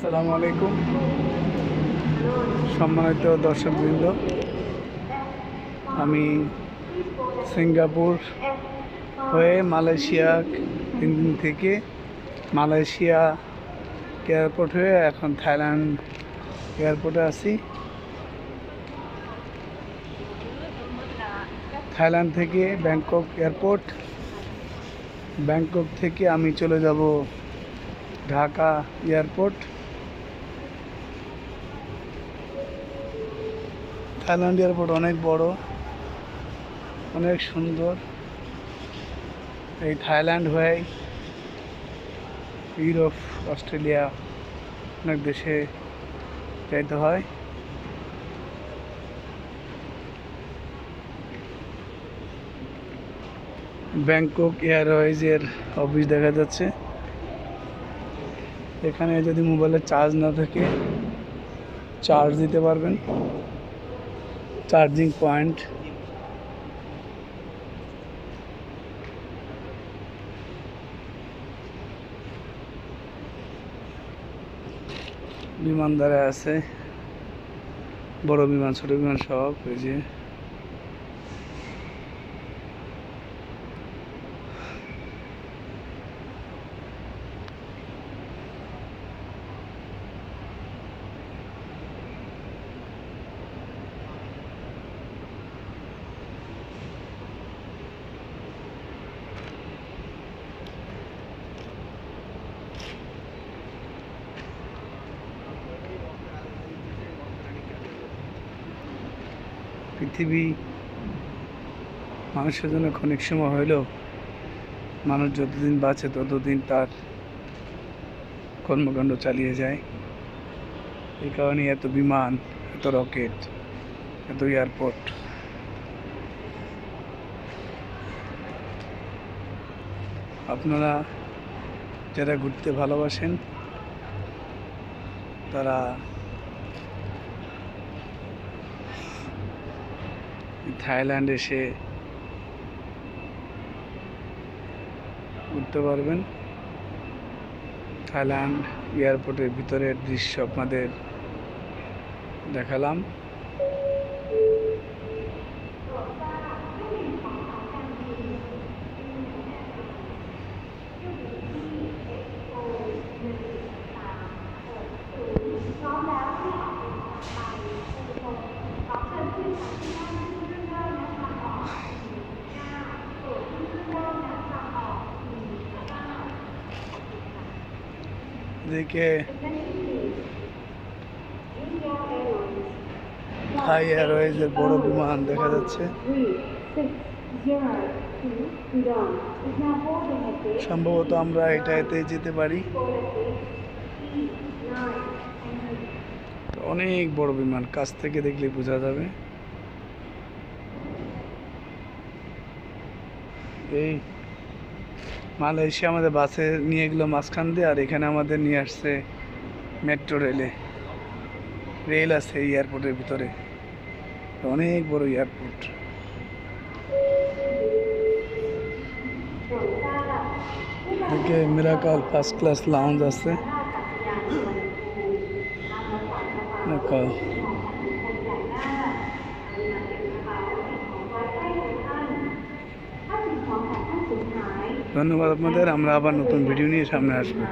আসসালামু আলাইকুম সম্মানিত দর্শকবৃন্দ, আমি সিঙ্গাপুর হয়ে মালয়েশিয়া 3 দিন থেকে মালয়েশিয়া এয়ারপোর্ট হয়ে এখন থাইল্যান্ড এয়ারপোর্টে আছি। থাইল্যান্ড থেকে ব্যাংকক এয়ারপোর্ট, ব্যাংকক থেকে আমি চলে যাব ঢাকা এয়ারপোর্ট। থাইল্যান্ড এয়ারপোর্ট অনেক বড়, অনেক সুন্দর। এই থাইল্যান্ড হয়ে ইউরোপ, অস্ট্রেলিয়া অনেক দেশে যাইতে হয়। ব্যাংকক এয়ারওয়েজের অফিস দেখা যাচ্ছে। এখানে যদি মোবাইলে চার্জ না থাকে চার্জ দিতে পারবেন, চার্জিং পয়েন্ট। বিমান দাঁড়ায় আছে, বড় বিমান ছোট বিমান সব। এই যে পৃথিবী মানুষের জন্য ক্ষণিক সময় হইলেও মানুষ যতদিন বাঁচে ততদিন তার কর্মকাণ্ড চালিয়ে যায়। এই কারণে এত বিমান, এত রকেট, এত এয়ারপোর্ট। আপনারা যারা ঘুরতে ভালোবাসেন তারা থাইল্যান্ড এসে ঘুরতে পারবেন। থাইল্যান্ড এয়ারপোর্টের ভিতরের দৃশ্য আপনাদের দেখালাম। এদিকে থাই এয়ারওয়েজের বড় বিমান দেখা যাচ্ছে। সম্ভবত আমরা এটাতে যেতে পারি। অনেক বড় বিমান, কাছ থেকে দেখলে বোঝা যাবে। এই মালয়েশিয়া আমাদের বাসে নিয়ে গেলো মাঝখান দিয়ে, আর এখানে আমাদের নিয়ে আসছে মেট্রো রেলে। রেল আছে এই এয়ারপোর্টের ভিতরে, অনেক বড় এয়ারপোর্ট। এদিকে মিরাকল ফার্স্ট ক্লাস লাউঞ্জ আছে। ধন্যবাদ আপনাদের। আমরা আবার নতুন ভিডিও নিয়ে সামনে আসবো।